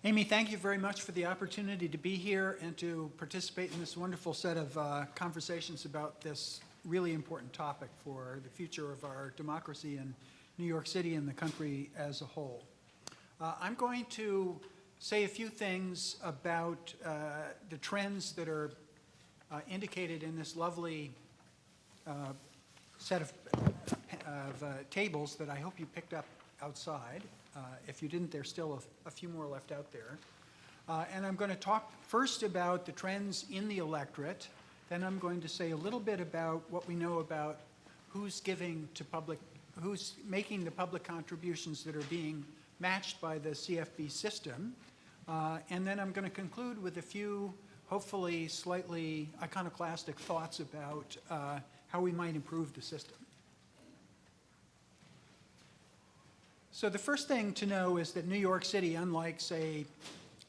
Amy, thank you very much for the opportunity to be here and to participate in this wonderful set of conversations about this really important topic for the future of our democracy in New York City and the country as a whole. I'm going to say a few things about the trends that are indicated in this lovely set of tables that I hope you picked up outside. If you didn't, there's still a few more left out there. And I'm going to talk first about the trends in the electorate. Then I'm going to say a little bit about what we know about who's giving to public, who's making the public contributions that are being matched by the CFB system. And then I'm going to conclude with a few, hopefully slightly iconoclastic thoughts about how we might improve the system. So the first thing to know is that New York City, unlike, say,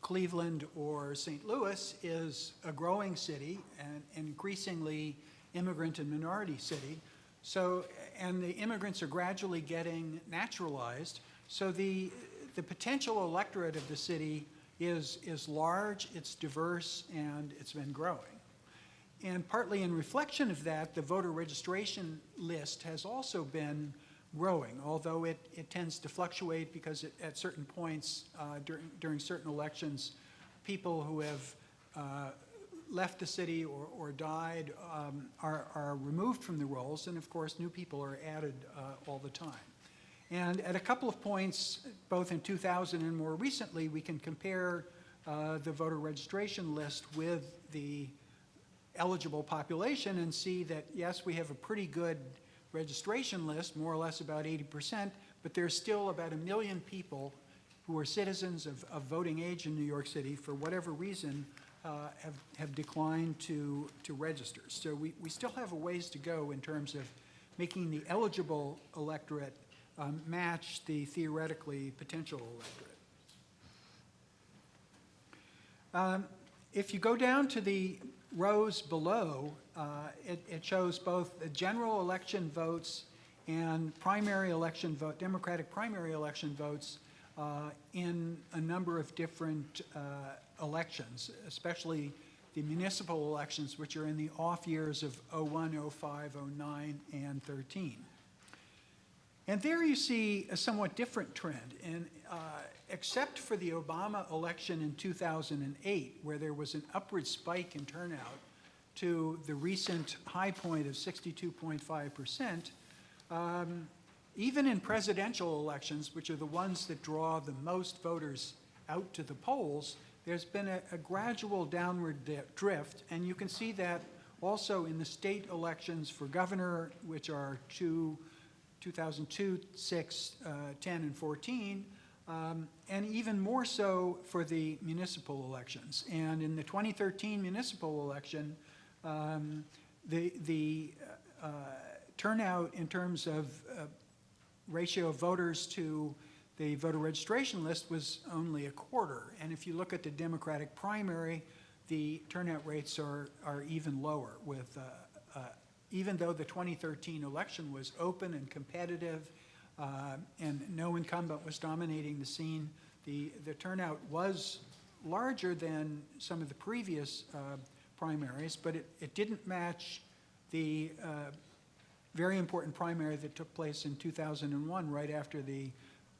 Cleveland or St. Louis, is a growing city and increasingly immigrant and minority city. So, and the immigrants are gradually getting naturalized. So the potential electorate of the city is large, it's diverse, and it's been growing. And partly in reflection of that, the voter registration list has also been growing, although it tends to fluctuate because at certain points during certain elections, people who have left the city or died are removed from the rolls, and of course new people are added all the time. And at a couple of points, both in 2000 and more recently, we can compare the voter registration list with the eligible population and see that, yes, we have a pretty good registration list, more or less about 80%, but there's still about 1 million people who are citizens of voting age in New York City, for whatever reason, have declined to register. So we still have a ways to go in terms of making the eligible electorate match the theoretically potential electorate. If you go down to the rows below, it shows both the general election votes and primary election vote, Democratic primary election votes in a number of different elections, especially the municipal elections, which are in the off years of 01, 05, 09, and 13. And there you see a somewhat different trend. And except for the Obama election in 2008, where there was an upward spike in turnout to the recent high point of 62.5%, even in presidential elections, which are the ones that draw the most voters out to the polls, there's been a gradual downward drift. And you can see that also in the state elections for governor, which are 2002, 6, 10, and 14, and even more so for the municipal elections. And in the 2013 municipal election, the turnout in terms of ratio of voters to the voter registration list was only a quarter. And if you look at the Democratic primary, the turnout rates are even lower, with even though the 2013 election was open and competitive and no incumbent was dominating the scene, the turnout was larger than some of the previous primaries, but it didn't match the very important primary that took place in 2001, right after the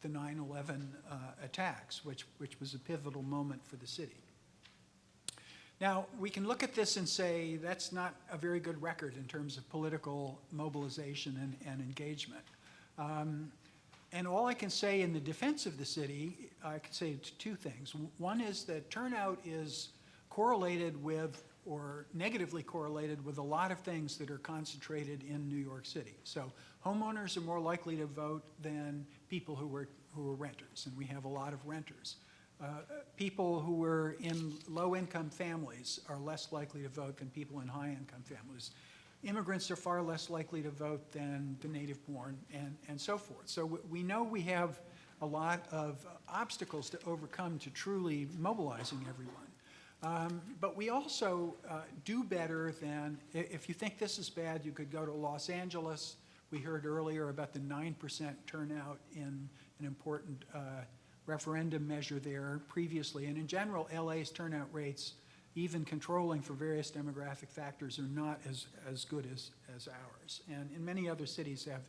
9/11 attacks, which was a pivotal moment for the city. Now, we can look at this and say that's not a very good record in terms of political mobilization and engagement. And all I can say in the defense of the city, I can say two things. One is that turnout is correlated with, or negatively correlated with, a lot of things that are concentrated in New York City. So homeowners are more likely to vote than people who are renters, and we have a lot of renters. People who were in low-income families are less likely to vote than people in high-income families. Immigrants are far less likely to vote than the native-born, and so forth. So we know we have a lot of obstacles to overcome to truly mobilizing everyone. But we also do better than, if you think this is bad, you could go to Los Angeles. We heard earlier about the 9% turnout in an important referendum measure there previously. And in general, LA's turnout rates, even controlling for various demographic factors, are not as good as ours. And in many other cities have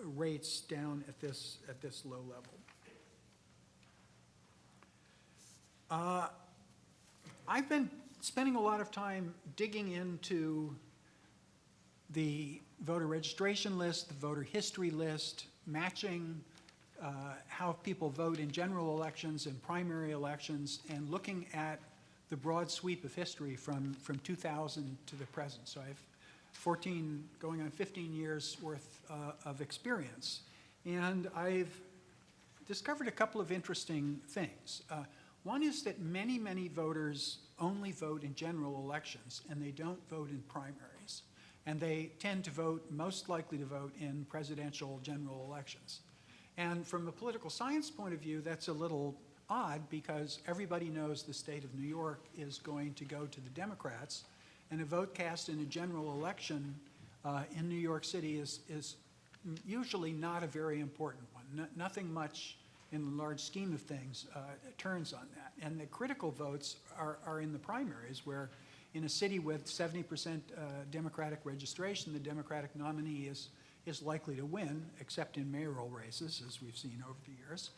rates down at this low level. I've been spending a lot of time digging into the voter registration list, the voter history list, matching how people vote in general elections and primary elections, and looking at the broad sweep of history from 2000 to the present. So I have 14, going on 15 years worth of experience. And I've discovered a couple of interesting things. One is that many, many voters only vote in general elections, and they don't vote in primaries. And they tend to vote, most likely to vote, in presidential general elections. And from a political science point of view, that's a little odd, because everybody knows the state of New York is going to go to the Democrats, and a vote cast in a general election in New York City is usually not a very important one. Nothing much in the large scheme of things turns on that. And the critical votes are in the primaries, where in a city with 70% Democratic registration, the Democratic nominee is likely to win, except in mayoral races, as we've seen over the years.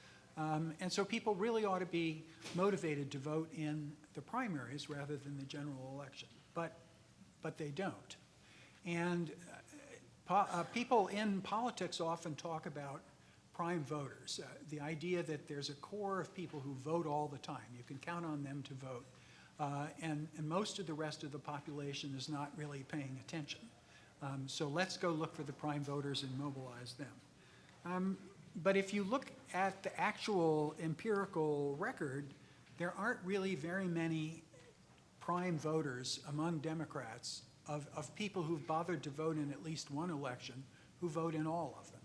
And so people really ought to be motivated to vote in the primaries rather than the general election, but they don't. And people in politics often talk about prime voters, the idea that there's a core of people who vote all the time. You can count on them to vote. And most of the rest of the population is not really paying attention. So let's go look for the prime voters and mobilize them. But if you look at the actual empirical record, there aren't really very many prime voters among Democrats of people who've bothered to vote in at least one election who vote in all of them.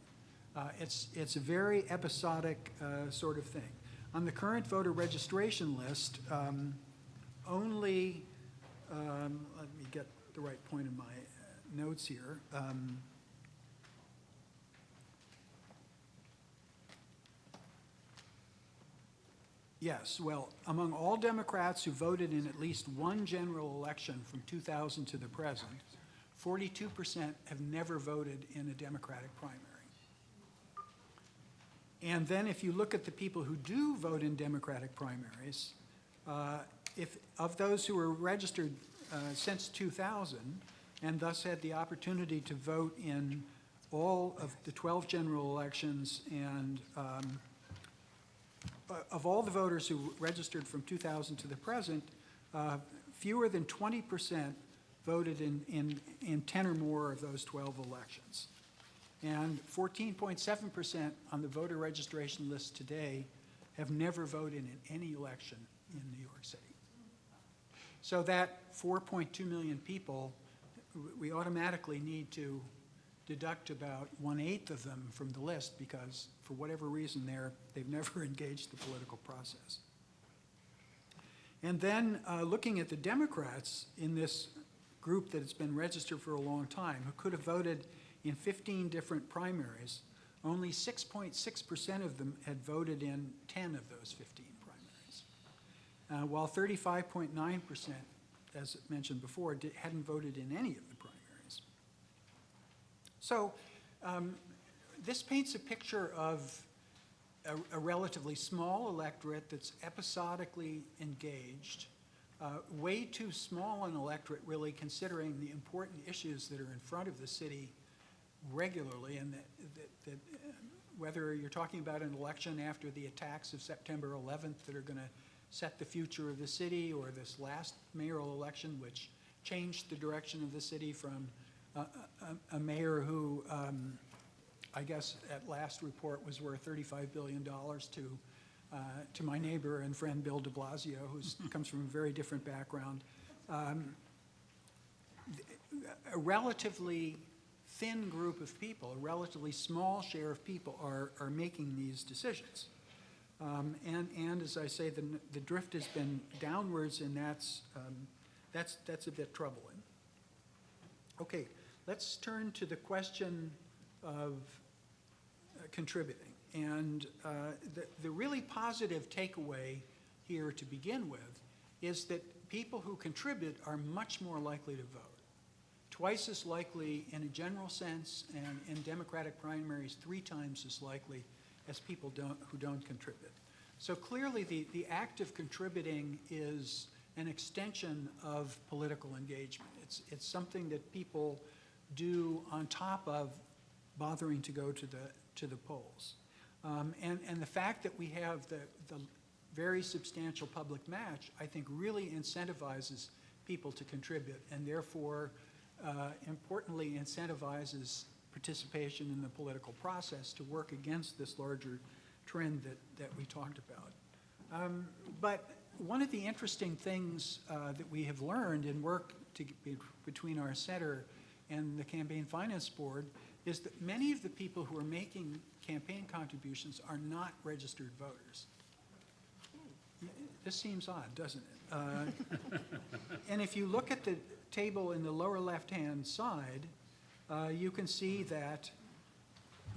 It's a very episodic sort of thing. On the current voter registration list, only, let me get the right point in my notes here. Yes, well, among all Democrats who voted in at least one general election from 2000 to the present, 42% have never voted in a Democratic primary. And then if you look at the people who do vote in Democratic primaries, if of those who were registered since 2000 and thus had the opportunity to vote in all of the 12 general elections, and of all the voters who registered from 2000 to the present, fewer than 20% voted in 10 or more of those 12 elections. And 14.7% on the voter registration list today have never voted in any election in New York City. So that 4.2 million people, we automatically need to deduct about 1/8 of them from the list, because for whatever reason they've never engaged the political process. And then looking at the Democrats in this group that has been registered for a long time, who could have voted in 15 different primaries, only 6.6% of them had voted in 10 of those 15 primaries, while 35.9%, as mentioned before, hadn't voted in any of the primaries. So this paints a picture of a relatively small electorate that's episodically engaged, way too small an electorate, really, considering the important issues that are in front of the city regularly, and that whether you're talking about an election after the attacks of September 11th that are going to set the future of the city, or this last mayoral election, which changed the direction of the city from a mayor who, I guess at last report, was worth $35 billion to my neighbor and friend Bill de Blasio, who comes from a very different background. A relatively thin group of people, a relatively small share of people are making these decisions. And as I say, the drift has been downwards, and that's a bit troubling. Okay, let's turn to the question of contributing. The really positive takeaway here to begin with is that people who contribute are much more likely to vote. Twice as likely in a general sense, and in Democratic primaries, 3 times as likely as people who don't contribute. So clearly the act of contributing is an extension of political engagement. It's something that people do on top of bothering to go to the polls. And the fact that we have the very substantial public match, I think, really incentivizes people to contribute, and therefore, importantly, incentivizes participation in the political process to work against this larger trend that we talked about. But one of the interesting things that we have learned in work between our center and the Campaign Finance Board is that many of the people who are making campaign contributions are not registered voters. This seems odd, doesn't it? And if you look at the table in the lower left-hand side, you can see that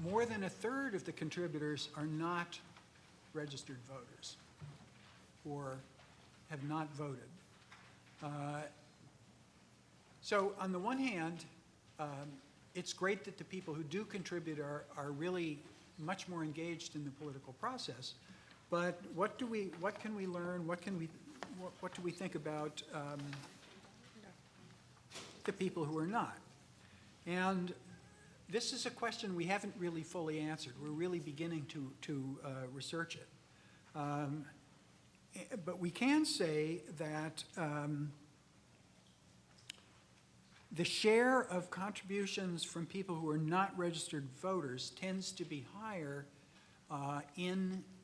more than 1/3 of the contributors are not registered voters or have not voted. So on the one hand, it's great that the people who do contribute are really much more engaged in the political process. But what can we learn? What do we think about the people who are not? And this is a question we haven't really fully answered. We're really beginning to research it. But we can say that the share of contributions from people who are not registered voters tends to be higher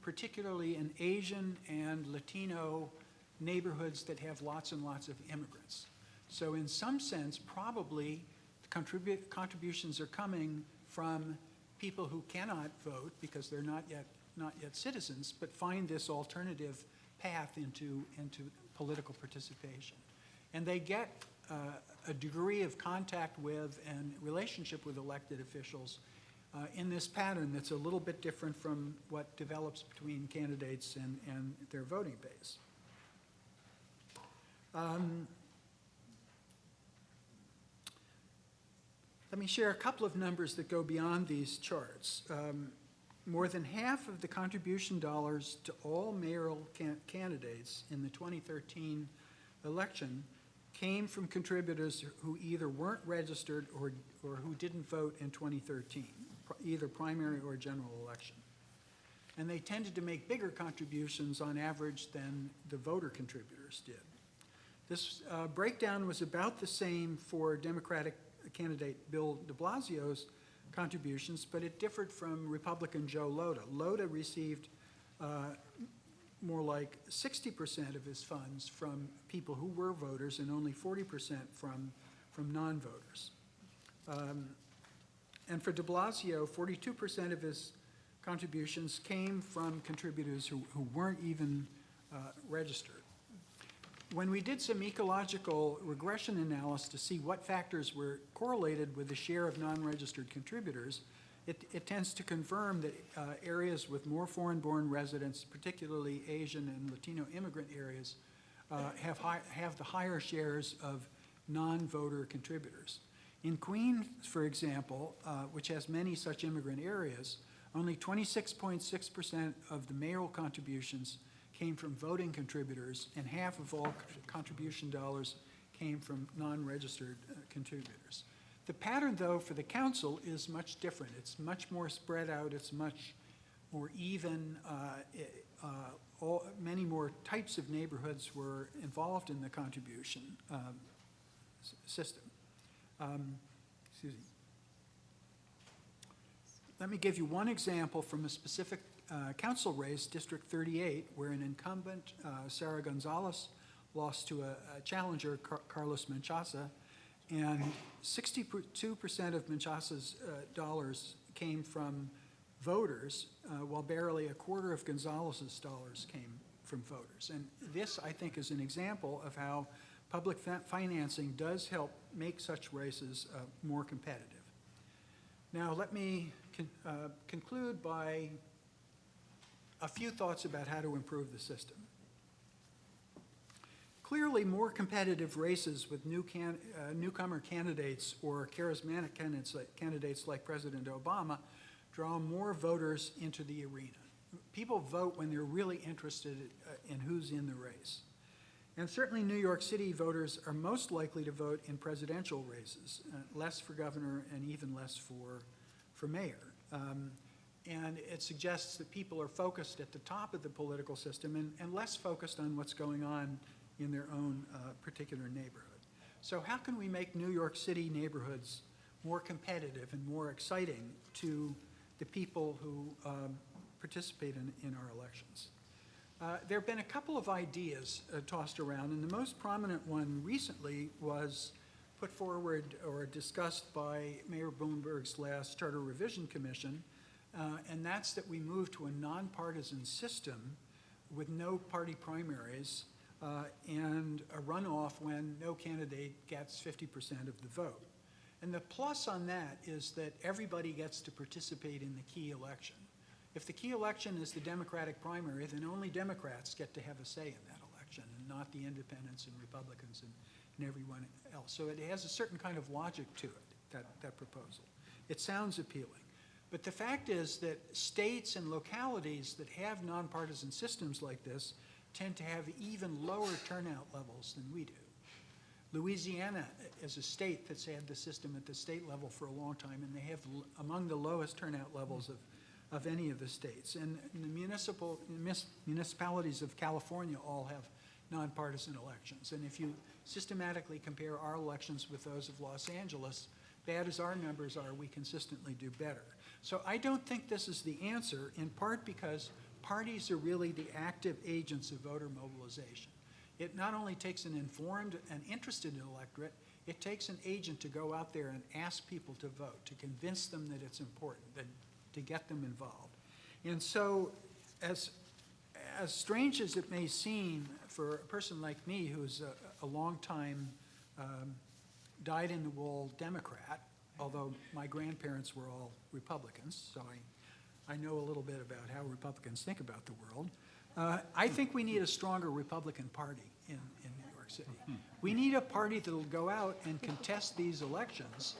particularly in Asian and Latino neighborhoods that have lots and lots of immigrants. So in some sense, probably contributions are coming from people who cannot vote because they're not yet citizens, but find this alternative path into political participation. And they get a degree of contact with and relationship with elected officials in this pattern that's a little bit different from what develops between candidates and their voting base. Let me share a couple of numbers that go beyond these charts. More than half of the contribution dollars to all mayoral candidates in the 2013 election came from contributors who either weren't registered or who didn't vote in 2013, either primary or general election. And they tended to make bigger contributions on average than the voter contributors did. This breakdown was about the same for Democratic candidate Bill de Blasio's contributions, but it differed from Republican Joe Lhota. Lhota received more like 60% of his funds from people who were voters and only 40% from non-voters. And for de Blasio, 42% of his contributions came from contributors who weren't even registered. When we did some ecological regression analysis to see what factors were correlated with the share of non-registered contributors, it tends to confirm that areas with more foreign-born residents, particularly Asian and Latino immigrant areas, have the higher shares of non-voter contributors. In Queens, for example, which has many such immigrant areas, only 26.6% of the mayoral contributions came from voting contributors, and half of all contribution dollars came from non-registered contributors. The pattern, though, for the council is much different. It's much more spread out. It's much more even. Many more types of neighborhoods were involved in the contribution system. Excuse me. Let me give you one example from a specific council race, District 38, where an incumbent, Sarah Gonzalez, lost to a challenger, Carlos Menchaca, and 62% of Menchaca's dollars came from voters, while barely a quarter of Gonzalez's dollars came from voters. And this, I think, is an example of how public financing does help make such races more competitive. Now, let me conclude by a few thoughts about how to improve the system. Clearly, more competitive races with newcomer candidates or charismatic candidates like President Obama draw more voters into the arena. People vote when they're really interested in who's in the race. And certainly New York City voters are most likely to vote in presidential races, less for governor and even less for mayor. And it suggests that people are focused at the top of the political system and less focused on what's going on in their own particular neighborhood. So how can we make New York City neighborhoods more competitive and more exciting to the people who participate in our elections? There have been a couple of ideas tossed around, and the most prominent one recently was put forward or discussed by Mayor Bloomberg's last Charter Revision Commission, and that's that we move to a nonpartisan system with no party primaries and a runoff when no candidate gets 50% of the vote. And the plus on that is that everybody gets to participate in the key election. If the key election is the Democratic primary, then only Democrats get to have a say in that election and not the independents and Republicans and everyone else. So it has a certain kind of logic to it, that proposal. It sounds appealing. But the fact is that states and localities that have nonpartisan systems like this tend to have even lower turnout levels than we do. Louisiana is a state that's had the system at the state level for a long time, and they have among the lowest turnout levels of any of the states. And the municipalities of California all have nonpartisan elections. And if you systematically compare our elections with those of Los Angeles, bad as our numbers are, we consistently do better. So I don't think this is the answer, in part because parties are really the active agents of voter mobilization. It not only takes an informed and interested electorate, it takes an agent to go out there and ask people to vote, to convince them that it's important, to get them involved. And so as strange as it may seem for a person like me who's a long-time dyed-in-the-wool Democrat, although my grandparents were all Republicans, so I know a little bit about how Republicans think about the world. I think we need a stronger Republican Party in New York City. We need a party that will go out and contest these elections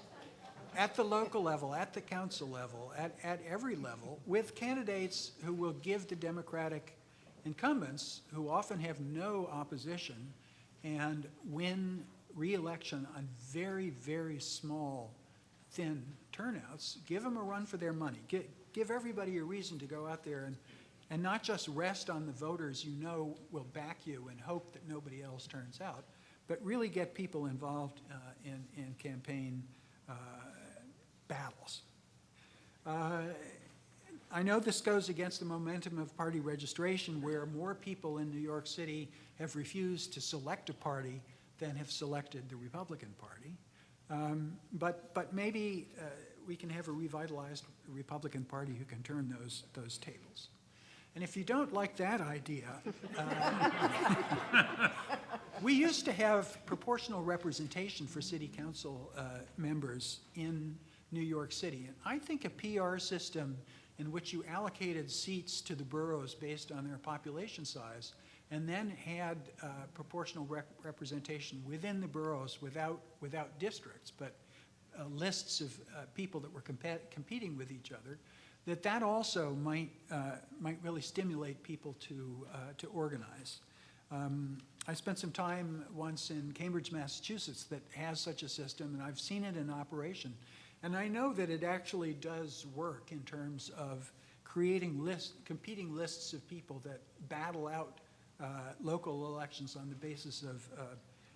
at the local level, at the council level, at every level, with candidates who will give the Democratic incumbents, who often have no opposition, and win re-election on very, very small, thin turnouts. Give them a run for their money. Give everybody a reason to go out there and not just rest on the voters you know will back you and hope that nobody else turns out, but really get people involved in campaign battles. I know this goes against the momentum of party registration, where more people in New York City have refused to select a party than have selected the Republican Party. But maybe we can have a revitalized Republican Party who can turn those tables. And if you don't like that idea, we used to have proportional representation for city council members in New York City. And I think a PR system in which you allocated seats to the boroughs based on their population size and then had proportional representation within the boroughs without districts, but lists of people that were competing with each other, that also might really stimulate people to organize. I spent some time once in Cambridge, Massachusetts that has such a system, and I've seen it in operation. And I know that it actually does work in terms of creating competing lists of people that battle out local elections on the basis of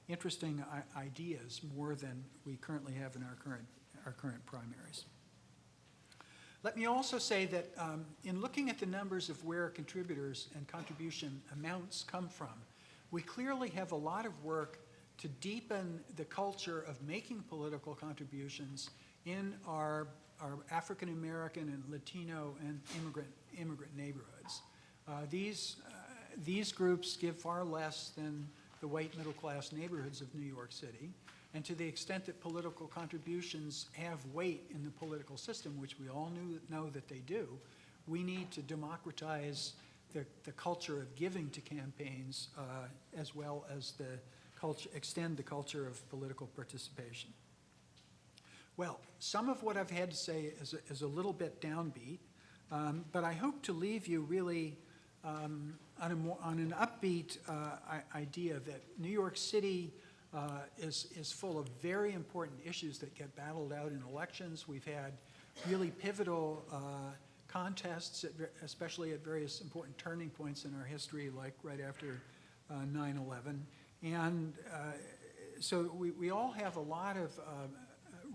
interesting ideas more than we currently have in our current primaries. Let me also say that in looking at the numbers of where contributors and contribution amounts come from, we clearly have a lot of work to deepen the culture of making political contributions in our African American and Latino and immigrant neighborhoods. These groups give far less than the white middle class neighborhoods of New York City. And to the extent that political contributions have weight in the political system, which we all know that they do, we need to democratize the culture of giving to campaigns, as well as the culture, extend the culture of political participation. Well, some of what I've had to say is a little bit downbeat, but I hope to leave you really on an upbeat idea that New York City is full of very important issues that get battled out in elections. We've had really pivotal contests, especially at various important turning points in our history, like right after 9/11. And so we all have a lot of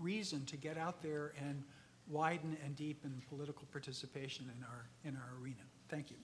reason to get out there and widen and deepen political participation in our arena. Thank you.